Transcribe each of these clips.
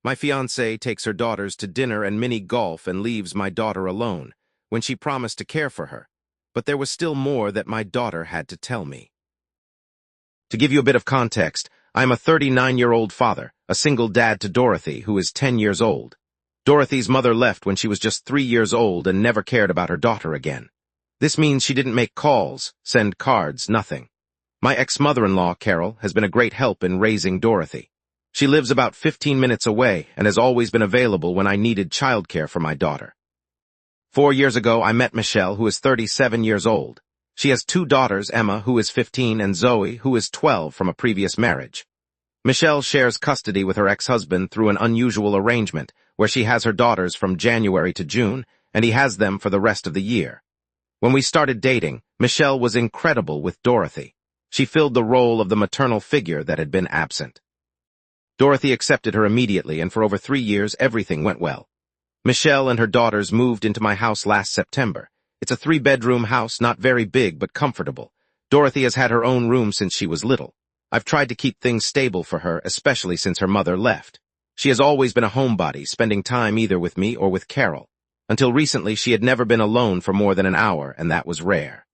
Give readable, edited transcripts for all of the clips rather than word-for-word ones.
My fiancée takes her daughters to dinner and mini golf and leaves my daughter alone, when she promised to care for her. But there was still more that my daughter had to tell me. To give you a bit of context, I am a 39-year-old father, a single dad to Dorothy, who is 10 years old. Dorothy's mother left when she was just 3 years old and never cared about her daughter again. This means she didn't make calls, send cards, nothing. My ex-mother-in-law, Carol, has been a great help in raising Dorothy. She lives about 15 minutes away and has always been available when I needed childcare for my daughter. 4 years ago, I met Michelle, who is 37 years old. She has 2 daughters, Emma, who is 15, and Zoe, who is 12 from a previous marriage. Michelle shares custody with her ex-husband through an unusual arrangement, where she has her daughters from January to June, and he has them for the rest of the year. When we started dating, Michelle was incredible with Dorothy. She filled the role of the maternal figure that had been absent. Dorothy accepted her immediately, and for over 3 years, everything went well. Michelle and her daughters moved into my house last September. It's a 3-bedroom house, not very big, but comfortable. Dorothy has had her own room since she was little. I've tried to keep things stable for her, especially since her mother left. She has always been a homebody, spending time either with me or with Carol. Until recently, she had never been alone for more than an hour, and that was rare.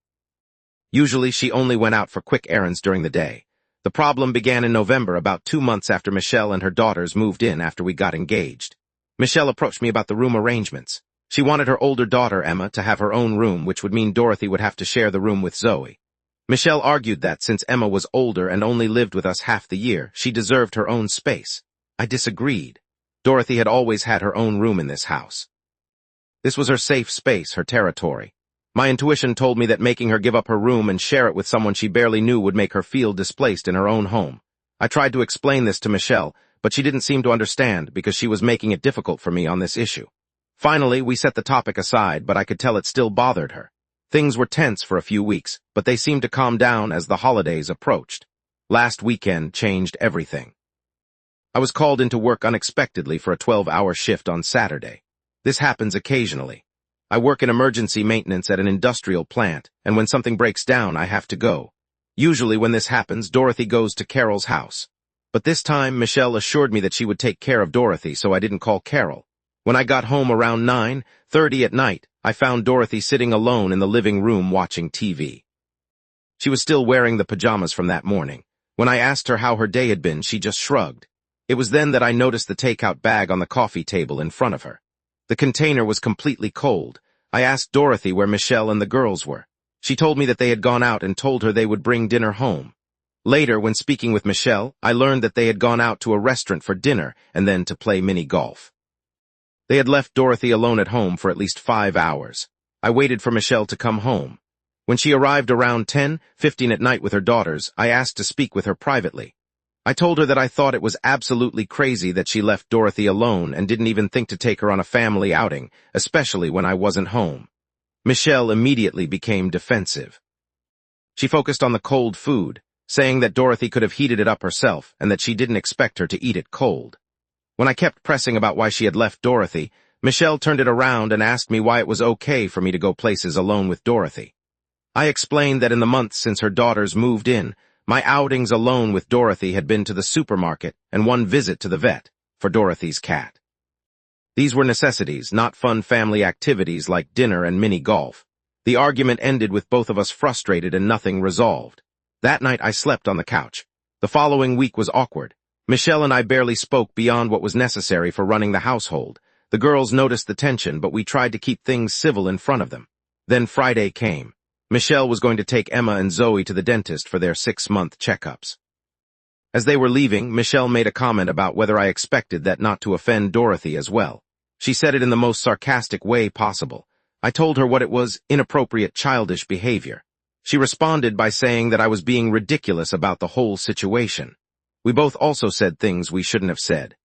Usually, she only went out for quick errands during the day. The problem began in November, about 2 months after Michelle and her daughters moved in after we got engaged. Michelle approached me about the room arrangements. She wanted her older daughter, Emma, to have her own room, which would mean Dorothy would have to share the room with Zoe. Michelle argued that since Emma was older and only lived with us half the year, she deserved her own space. I disagreed. Dorothy had always had her own room in this house. This was her safe space, her territory. My intuition told me that making her give up her room and share it with someone she barely knew would make her feel displaced in her own home. I tried to explain this to Michelle, but she didn't seem to understand because she was making it difficult for me on this issue. Finally, we set the topic aside, but I could tell it still bothered her. Things were tense for a few weeks, but they seemed to calm down as the holidays approached. Last weekend changed everything. I was called into work unexpectedly for a 12-hour shift on Saturday. This happens occasionally. I work in emergency maintenance at an industrial plant, and when something breaks down, I have to go. Usually when this happens, Dorothy goes to Carol's house. But this time, Michelle assured me that she would take care of Dorothy, so I didn't call Carol. When I got home around 9:30 at night, I found Dorothy sitting alone in the living room watching TV. She was still wearing the pajamas from that morning. When I asked her how her day had been, she just shrugged. It was then that I noticed the takeout bag on the coffee table in front of her. The container was completely cold. I asked Dorothy where Michelle and the girls were. She told me that they had gone out and told her they would bring dinner home. Later, when speaking with Michelle, I learned that they had gone out to a restaurant for dinner and then to play mini golf. They had left Dorothy alone at home for at least 5 hours. I waited for Michelle to come home. When she arrived around 10:15 at night with her daughters, I asked to speak with her privately. I told her that I thought it was absolutely crazy that she left Dorothy alone and didn't even think to take her on a family outing, especially when I wasn't home. Michelle immediately became defensive. She focused on the cold food, saying that Dorothy could have heated it up herself and that she didn't expect her to eat it cold. When I kept pressing about why she had left Dorothy, Michelle turned it around and asked me why it was okay for me to go places alone with Dorothy. I explained that in the months since her daughters moved in, my outings alone with Dorothy had been to the supermarket and one visit to the vet for Dorothy's cat. These were necessities, not fun family activities like dinner and mini golf. The argument ended with both of us frustrated and nothing resolved. That night I slept on the couch. The following week was awkward. Michelle and I barely spoke beyond what was necessary for running the household. The girls noticed the tension, but we tried to keep things civil in front of them. Then Friday came. Michelle was going to take Emma and Zoe to the dentist for their 6-month checkups. As they were leaving, Michelle made a comment about whether I expected that not to offend Dorothy as well. She said it in the most sarcastic way possible. I told her what it was, inappropriate childish behavior. She responded by saying that I was being ridiculous about the whole situation. We both also said things we shouldn't have said.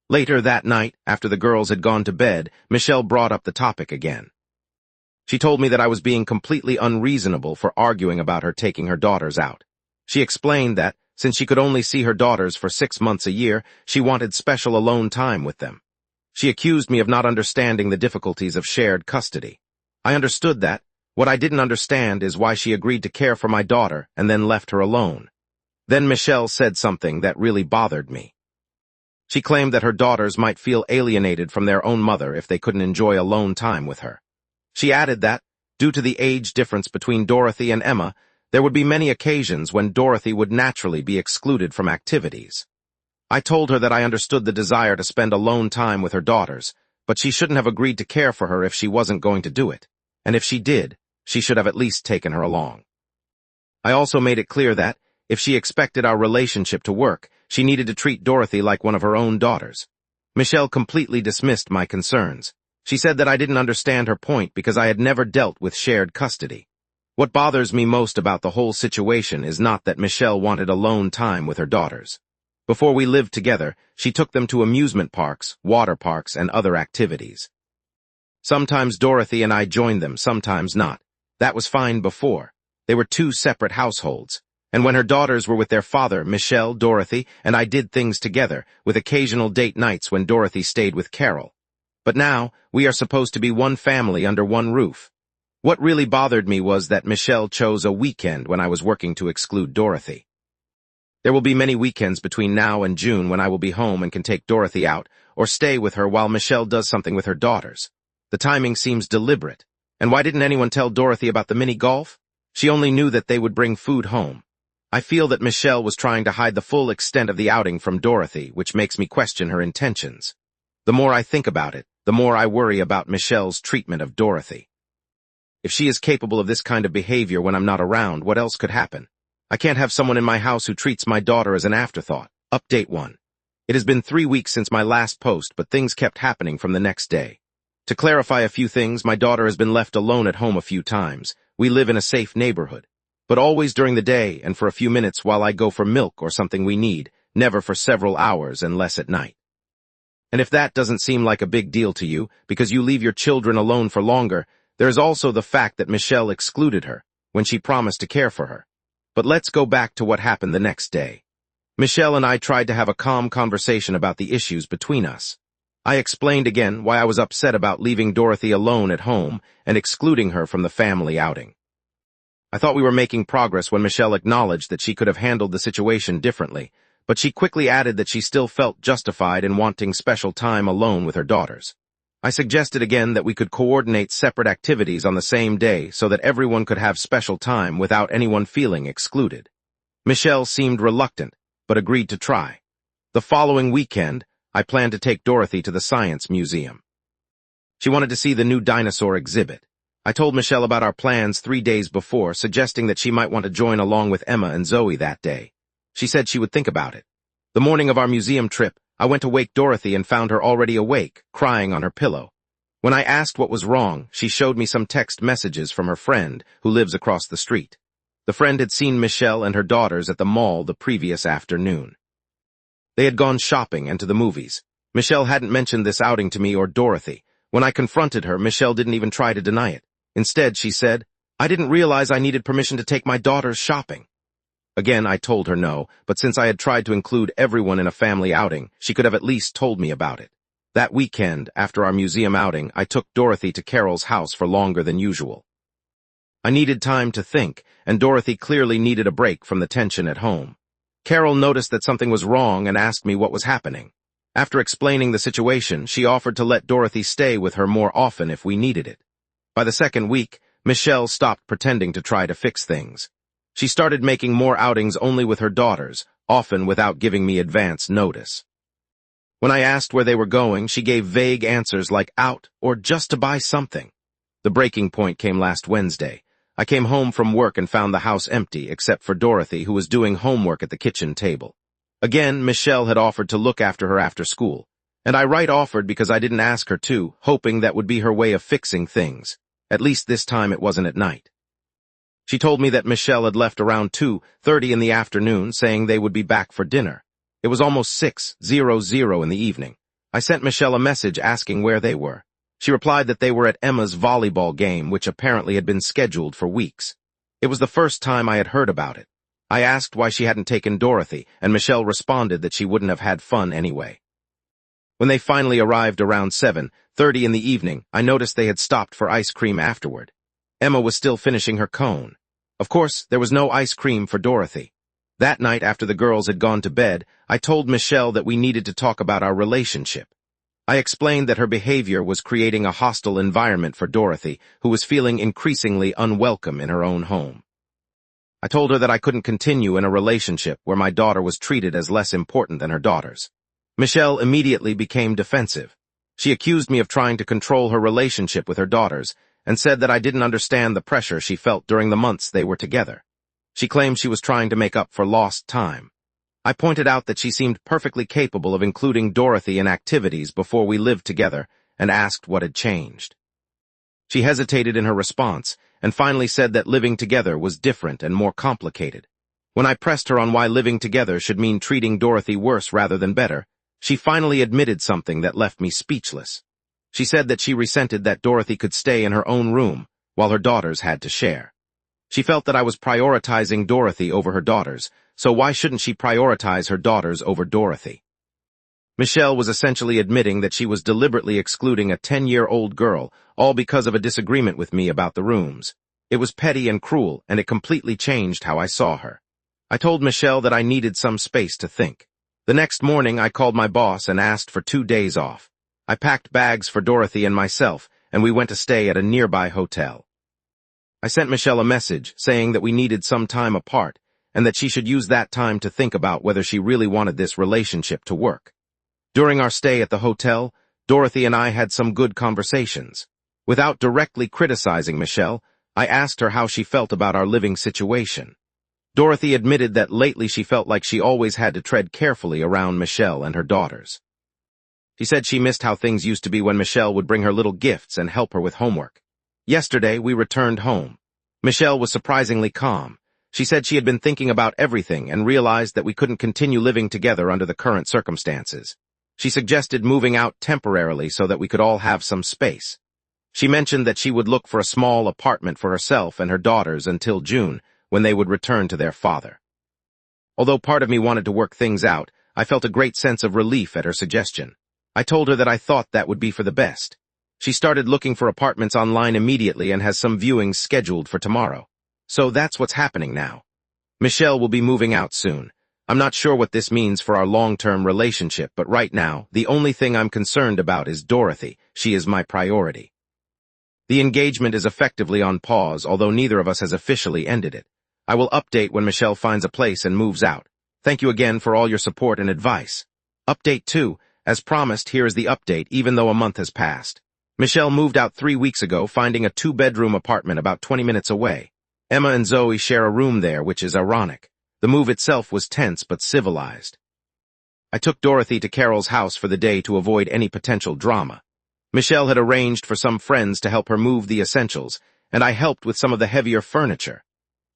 Later that night, after the girls had gone to bed, Michelle brought up the topic again. She told me that I was being completely unreasonable for arguing about her taking her daughters out. She explained that, since she could only see her daughters for 6 months a year, she wanted special alone time with them. She accused me of not understanding the difficulties of shared custody. I understood that. What I didn't understand is why she agreed to care for my daughter and then left her alone. Then Michelle said something that really bothered me. She claimed that her daughters might feel alienated from their own mother if they couldn't enjoy alone time with her. She added that, due to the age difference between Dorothy and Emma, there would be many occasions when Dorothy would naturally be excluded from activities. I told her that I understood the desire to spend alone time with her daughters, but she shouldn't have agreed to care for her if she wasn't going to do it, and if she did, she should have at least taken her along. I also made it clear that, if she expected our relationship to work, she needed to treat Dorothy like one of her own daughters. Michelle completely dismissed my concerns. She said that I didn't understand her point because I had never dealt with shared custody. What bothers me most about the whole situation is not that Michelle wanted alone time with her daughters. Before we lived together, she took them to amusement parks, water parks, and other activities. Sometimes Dorothy and I joined them, sometimes not. That was fine before. They were two separate households. And when her daughters were with their father, Michelle, Dorothy, and I did things together, with occasional date nights when Dorothy stayed with Carol. But now, we are supposed to be one family under one roof. What really bothered me was that Michelle chose a weekend when I was working to exclude Dorothy. There will be many weekends between now and June when I will be home and can take Dorothy out, or stay with her while Michelle does something with her daughters. The timing seems deliberate. And why didn't anyone tell Dorothy about the mini-golf? She only knew that they would bring food home. I feel that Michelle was trying to hide the full extent of the outing from Dorothy, which makes me question her intentions. The more I think about it, the more I worry about Michelle's treatment of Dorothy. If she is capable of this kind of behavior when I'm not around, what else could happen? I can't have someone in my house who treats my daughter as an afterthought. Update 1. It has been 3 weeks since my last post, but things kept happening from the next day. To clarify a few things, my daughter has been left alone at home a few times. We live in a safe neighborhood. But always during the day and for a few minutes while I go for milk or something we need, never for several hours and less at night. And if that doesn't seem like a big deal to you, because you leave your children alone for longer, there is also the fact that Michelle excluded her when she promised to care for her. But let's go back to what happened the next day. Michelle and I tried to have a calm conversation about the issues between us. I explained again why I was upset about leaving Dorothy alone at home and excluding her from the family outing. I thought we were making progress when Michelle acknowledged that she could have handled the situation differently, but she quickly added that she still felt justified in wanting special time alone with her daughters. I suggested again that we could coordinate separate activities on the same day so that everyone could have special time without anyone feeling excluded. Michelle seemed reluctant, but agreed to try. The following weekend, I planned to take Dorothy to the Science Museum. She wanted to see the new dinosaur exhibit. I told Michelle about our plans 3 days before, suggesting that she might want to join along with Emma and Zoe that day. She said she would think about it. The morning of our museum trip, I went to wake Dorothy and found her already awake, crying on her pillow. When I asked what was wrong, she showed me some text messages from her friend, who lives across the street. The friend had seen Michelle and her daughters at the mall the previous afternoon. They had gone shopping and to the movies. Michelle hadn't mentioned this outing to me or Dorothy. When I confronted her, Michelle didn't even try to deny it. Instead, she said, "I didn't realize I needed permission to take my daughters shopping." Again, I told her no, but since I had tried to include everyone in a family outing, she could have at least told me about it. That weekend, after our museum outing, I took Dorothy to Carol's house for longer than usual. I needed time to think, and Dorothy clearly needed a break from the tension at home. Carol noticed that something was wrong and asked me what was happening. After explaining the situation, she offered to let Dorothy stay with her more often if we needed it. By the second week, Michelle stopped pretending to try to fix things. She started making more outings only with her daughters, often without giving me advance notice. When I asked where they were going, she gave vague answers like out or just to buy something. The breaking point came last Wednesday. I came home from work and found the house empty, except for Dorothy, who was doing homework at the kitchen table. Again, Michelle had offered to look after her after school, and I offered because I didn't ask her to, hoping that would be her way of fixing things. At least this time it wasn't at night. She told me that Michelle had left around 2:30 in the afternoon, saying they would be back for dinner. It was almost 6:00 in the evening. I sent Michelle a message asking where they were. She replied that they were at Emma's volleyball game, which apparently had been scheduled for weeks. It was the first time I had heard about it. I asked why she hadn't taken Dorothy, and Michelle responded that she wouldn't have had fun anyway. When they finally arrived around 7:30 in the evening, I noticed they had stopped for ice cream afterward. Emma was still finishing her cone. Of course, there was no ice cream for Dorothy. That night, after the girls had gone to bed, I told Michelle that we needed to talk about our relationship. I explained that her behavior was creating a hostile environment for Dorothy, who was feeling increasingly unwelcome in her own home. I told her that I couldn't continue in a relationship where my daughter was treated as less important than her daughters. Michelle immediately became defensive. She accused me of trying to control her relationship with her daughters and said that I didn't understand the pressure she felt during the months they were together. She claimed she was trying to make up for lost time. I pointed out that she seemed perfectly capable of including Dorothy in activities before we lived together and asked what had changed. She hesitated in her response and finally said that living together was different and more complicated. When I pressed her on why living together should mean treating Dorothy worse rather than better, she finally admitted something that left me speechless. She said that she resented that Dorothy could stay in her own room while her daughters had to share. She felt that I was prioritizing Dorothy over her daughters, so why shouldn't she prioritize her daughters over Dorothy? Michelle was essentially admitting that she was deliberately excluding a 10-year-old girl, all because of a disagreement with me about the rooms. It was petty and cruel, and it completely changed how I saw her. I told Michelle that I needed some space to think. The next morning, I called my boss and asked for 2 days off. I packed bags for Dorothy and myself, and we went to stay at a nearby hotel. I sent Michelle a message saying that we needed some time apart, and that she should use that time to think about whether she really wanted this relationship to work. During our stay at the hotel, Dorothy and I had some good conversations. Without directly criticizing Michelle, I asked her how she felt about our living situation. Dorothy admitted that lately she felt like she always had to tread carefully around Michelle and her daughters. She said she missed how things used to be when Michelle would bring her little gifts and help her with homework. Yesterday, we returned home. Michelle was surprisingly calm. She said she had been thinking about everything and realized that we couldn't continue living together under the current circumstances. She suggested moving out temporarily so that we could all have some space. She mentioned that she would look for a small apartment for herself and her daughters until June, when they would return to their father. Although part of me wanted to work things out, I felt a great sense of relief at her suggestion. I told her that I thought that would be for the best. She started looking for apartments online immediately and has some viewings scheduled for tomorrow. So that's what's happening now. Michelle will be moving out soon. I'm not sure what this means for our long-term relationship, but right now, the only thing I'm concerned about is Dorothy. She is my priority. The engagement is effectively on pause, although neither of us has officially ended it. I will update when Michelle finds a place and moves out. Thank you again for all your support and advice. Update 2. As promised, here is the update, even though a month has passed. Michelle moved out 3 weeks ago, finding a 2-bedroom apartment about 20 minutes away. Emma and Zoe share a room there, which is ironic. The move itself was tense but civilized. I took Dorothy to Carol's house for the day to avoid any potential drama. Michelle had arranged for some friends to help her move the essentials, and I helped with some of the heavier furniture.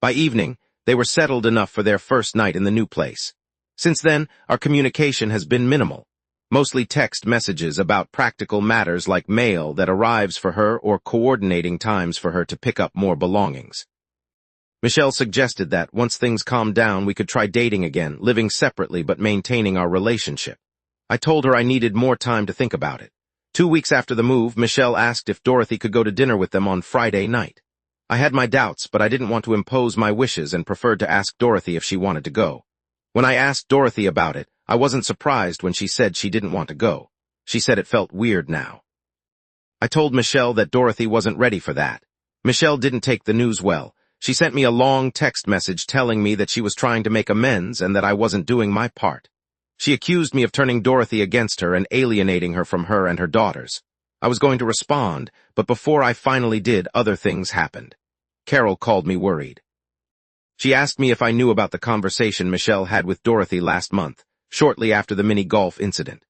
By evening, they were settled enough for their first night in the new place. Since then, our communication has been minimal. Mostly text messages about practical matters like mail that arrives for her or coordinating times for her to pick up more belongings. Michelle suggested that, once things calmed down, we could try dating again, living separately but maintaining our relationship. I told her I needed more time to think about it. 2 weeks after the move, Michelle asked if Dorothy could go to dinner with them on Friday night. I had my doubts, but I didn't want to impose my wishes and preferred to ask Dorothy if she wanted to go. When I asked Dorothy about it, I wasn't surprised when she said she didn't want to go. She said it felt weird now. I told Michelle that Dorothy wasn't ready for that. Michelle didn't take the news well. She sent me a long text message telling me that she was trying to make amends and that I wasn't doing my part. She accused me of turning Dorothy against her and alienating her from her and her daughters. I was going to respond, but before I finally did, other things happened. Carol called me worried. She asked me if I knew about the conversation Michelle had with Dorothy last month, shortly after the mini-golf incident.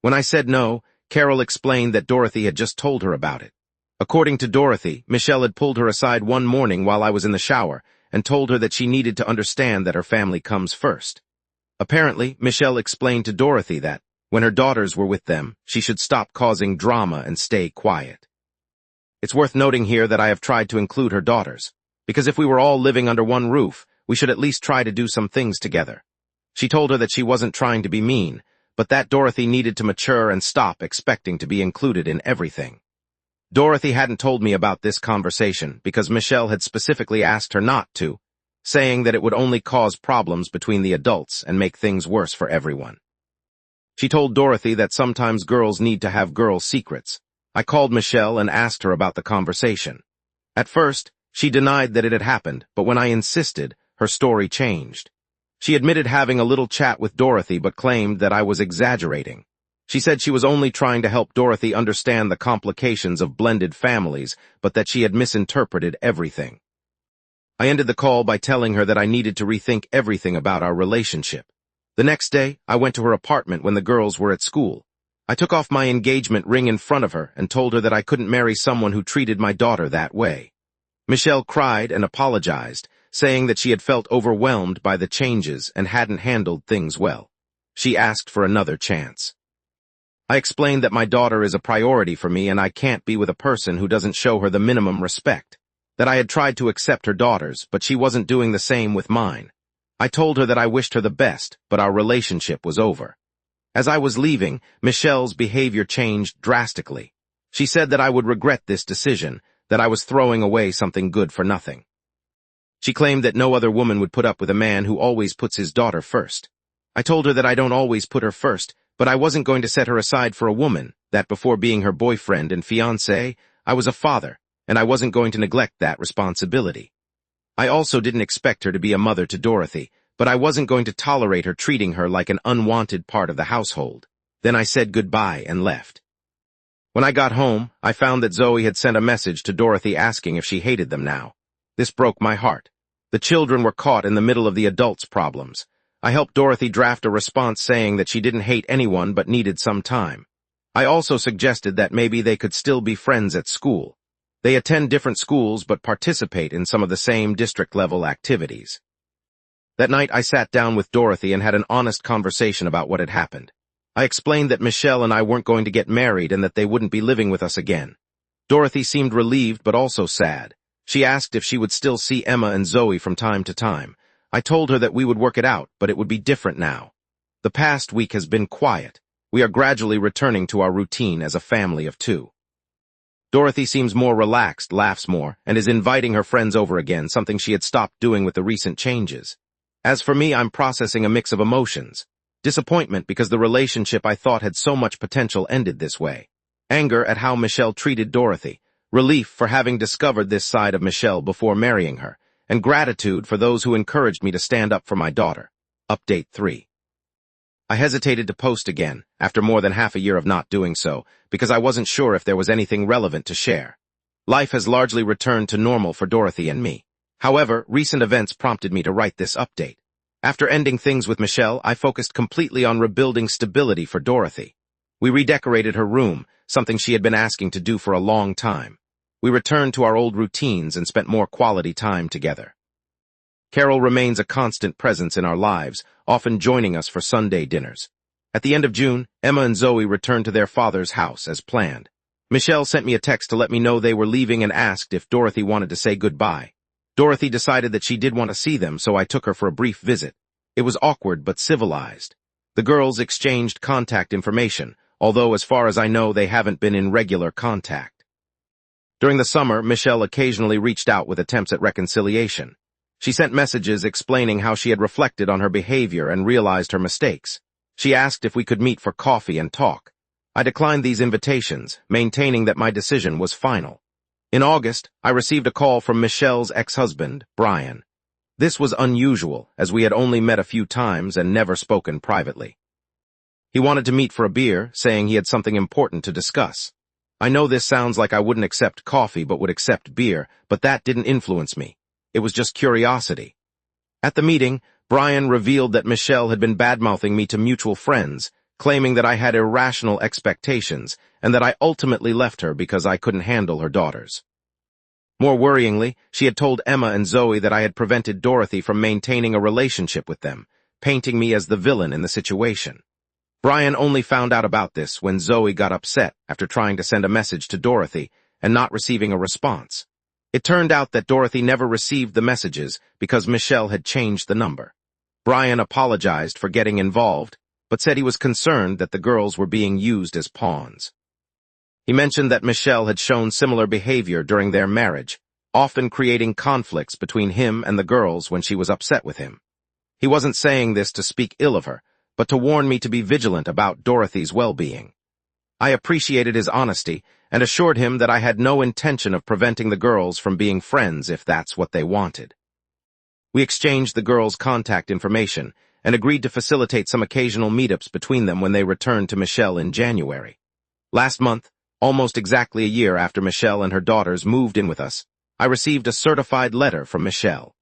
When I said no, Carol explained that Dorothy had just told her about it. According to Dorothy, Michelle had pulled her aside one morning while I was in the shower and told her that she needed to understand that her family comes first. Apparently, Michelle explained to Dorothy that, when her daughters were with them, she should stop causing drama and stay quiet. It's worth noting here that I have tried to include her daughters, because if we were all living under one roof, we should at least try to do some things together. She told her that she wasn't trying to be mean, but that Dorothy needed to mature and stop expecting to be included in everything. Dorothy hadn't told me about this conversation because Michelle had specifically asked her not to, saying that it would only cause problems between the adults and make things worse for everyone. She told Dorothy that sometimes girls need to have girl secrets. I called Michelle and asked her about the conversation. At first, she denied that it had happened, but when I insisted, her story changed. She admitted having a little chat with Dorothy but claimed that I was exaggerating. She said she was only trying to help Dorothy understand the complications of blended families, but that she had misinterpreted everything. I ended the call by telling her that I needed to rethink everything about our relationship. The next day, I went to her apartment when the girls were at school. I took off my engagement ring in front of her and told her that I couldn't marry someone who treated my daughter that way. Michelle cried and apologized, saying that she had felt overwhelmed by the changes and hadn't handled things well. She asked for another chance. I explained that my daughter is a priority for me and I can't be with a person who doesn't show her the minimum respect. That I had tried to accept her daughters, but she wasn't doing the same with mine. I told her that I wished her the best, but our relationship was over. As I was leaving, Michelle's behavior changed drastically. She said that I would regret this decision, that I was throwing away something good for nothing. She claimed that no other woman would put up with a man who always puts his daughter first. I told her that I don't always put her first, but I wasn't going to set her aside for a woman, that before being her boyfriend and fiancé, I was a father, and I wasn't going to neglect that responsibility. I also didn't expect her to be a mother to Dorothy, but I wasn't going to tolerate her treating her like an unwanted part of the household. Then I said goodbye and left. When I got home, I found that Zoe had sent a message to Dorothy asking if she hated them now. This broke my heart. The children were caught in the middle of the adults' problems. I helped Dorothy draft a response saying that she didn't hate anyone but needed some time. I also suggested that maybe they could still be friends at school. They attend different schools but participate in some of the same district-level activities. That night I sat down with Dorothy and had an honest conversation about what had happened. I explained that Michelle and I weren't going to get married and that they wouldn't be living with us again. Dorothy seemed relieved but also sad. She asked if she would still see Emma and Zoe from time to time. I told her that we would work it out, but it would be different now. The past week has been quiet. We are gradually returning to our routine as a family of two. Dorothy seems more relaxed, laughs more, and is inviting her friends over again, something she had stopped doing with the recent changes. As for me, I'm processing a mix of emotions. Disappointment because the relationship I thought had so much potential ended this way. Anger at how Michelle treated Dorothy. Relief for having discovered this side of Michelle before marrying her. And gratitude for those who encouraged me to stand up for my daughter. Update 3. I hesitated to post again, after more than half a year of not doing so, because I wasn't sure if there was anything relevant to share. Life has largely returned to normal for Dorothy and me. However, recent events prompted me to write this update. After ending things with Michelle, I focused completely on rebuilding stability for Dorothy. We redecorated her room, something she had been asking to do for a long time. We returned to our old routines and spent more quality time together. Carol remains a constant presence in our lives, often joining us for Sunday dinners. At the end of June, Emma and Zoe returned to their father's house as planned. Michelle sent me a text to let me know they were leaving and asked if Dorothy wanted to say goodbye. Dorothy decided that she did want to see them, so I took her for a brief visit. It was awkward but civilized. The girls exchanged contact information, although as far as I know they haven't been in regular contact. During the summer, Michelle occasionally reached out with attempts at reconciliation. She sent messages explaining how she had reflected on her behavior and realized her mistakes. She asked if we could meet for coffee and talk. I declined these invitations, maintaining that my decision was final. In August, I received a call from Michelle's ex-husband, Brian. This was unusual, as we had only met a few times and never spoken privately. He wanted to meet for a beer, saying he had something important to discuss. I know this sounds like I wouldn't accept coffee but would accept beer, but that didn't influence me. It was just curiosity. At the meeting, Brian revealed that Michelle had been badmouthing me to mutual friends, claiming that I had irrational expectations and that I ultimately left her because I couldn't handle her daughters. More worryingly, she had told Emma and Zoe that I had prevented Dorothy from maintaining a relationship with them, painting me as the villain in the situation. Brian only found out about this when Zoe got upset after trying to send a message to Dorothy and not receiving a response. It turned out that Dorothy never received the messages because Michelle had changed the number. Brian apologized for getting involved, but said he was concerned that the girls were being used as pawns. He mentioned that Michelle had shown similar behavior during their marriage. often creating conflicts between him and the girls when she was upset with him. He wasn't saying this to speak ill of her, but to warn me to be vigilant about Dorothy's well-being. I appreciated his honesty and assured him that I had no intention of preventing the girls from being friends if that's what they wanted. We exchanged the girls' contact information and agreed to facilitate some occasional meetups between them when they returned to Michelle in January. Last month, almost exactly a year after Michelle and her daughters moved in with us, I received a certified letter from Michelle.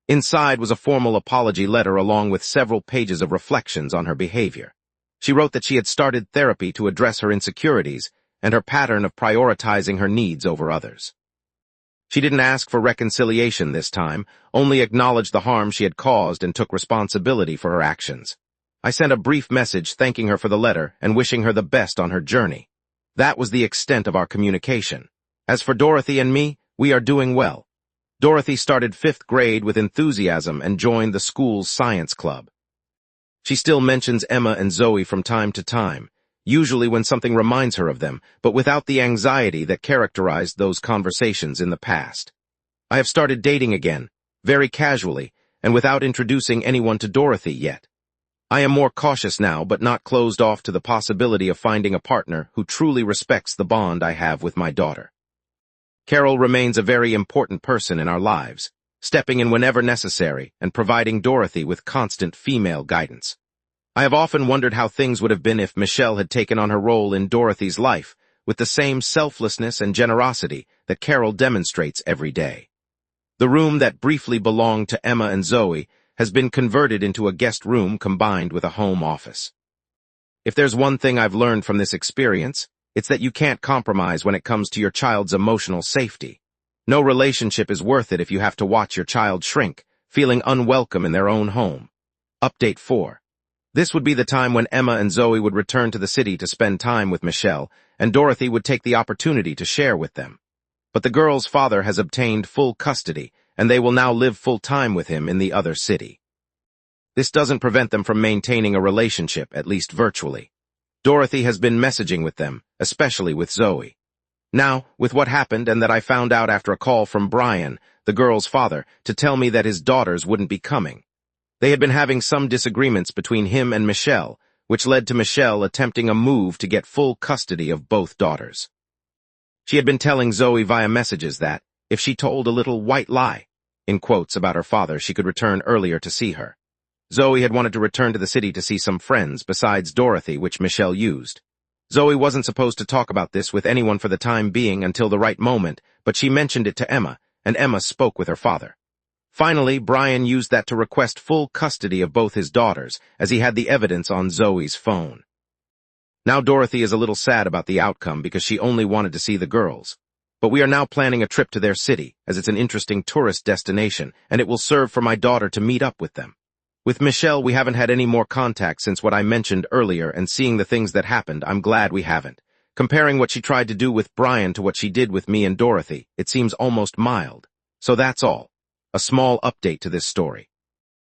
Inside was a formal apology letter along with several pages of reflections on her behavior. She wrote that she had started therapy to address her insecurities and her pattern of prioritizing her needs over others. She didn't ask for reconciliation this time, only acknowledged the harm she had caused and took responsibility for her actions. I sent a brief message thanking her for the letter and wishing her the best on her journey. That was the extent of our communication. As for Dorothy and me, we are doing well. Dorothy started 5th grade with enthusiasm and joined the school's science club. She still mentions Emma and Zoe from time to time, usually when something reminds her of them, but without the anxiety that characterized those conversations in the past. I have started dating again, very casually, and without introducing anyone to Dorothy yet. I am more cautious now, but not closed off to the possibility of finding a partner who truly respects the bond I have with my daughter. Carol remains a very important person in our lives, stepping in whenever necessary and providing Dorothy with constant female guidance. I have often wondered how things would have been if Michelle had taken on her role in Dorothy's life with the same selflessness and generosity that Carol demonstrates every day. The room that briefly belonged to Emma and Zoe has been converted into a guest room combined with a home office. If there's one thing I've learned from this experience, it's that you can't compromise when it comes to your child's emotional safety. No relationship is worth it if you have to watch your child shrink, feeling unwelcome in their own home. Update 4. This would be the time when Emma and Zoe would return to the city to spend time with Michelle, and Dorothy would take the opportunity to share with them. But the girl's father has obtained full custody, and they will now live full-time with him in the other city. This doesn't prevent them from maintaining a relationship, at least virtually. Dorothy has been messaging with them, especially with Zoe. Now, with what happened and that I found out after a call from Brian, the girl's father, to tell me that his daughters wouldn't be coming. They had been having some disagreements between him and Michelle, which led to Michelle attempting a move to get full custody of both daughters. She had been telling Zoe via messages that, if she told a little white lie, in quotes, about her father, she could return earlier to see her. Zoe had wanted to return to the city to see some friends besides Dorothy, which Michelle used. Zoe wasn't supposed to talk about this with anyone for the time being until the right moment, but she mentioned it to Emma, and Emma spoke with her father. Finally, Brian used that to request full custody of both his daughters, as he had the evidence on Zoe's phone. Now Dorothy is a little sad about the outcome because she only wanted to see the girls. But we are now planning a trip to their city, as it's an interesting tourist destination, and it will serve for my daughter to meet up with them. With Michelle, we haven't had any more contact since what I mentioned earlier, and seeing the things that happened, I'm glad we haven't. Comparing what she tried to do with Brian to what she did with me and Dorothy, it seems almost mild. So that's all. A small update to this story.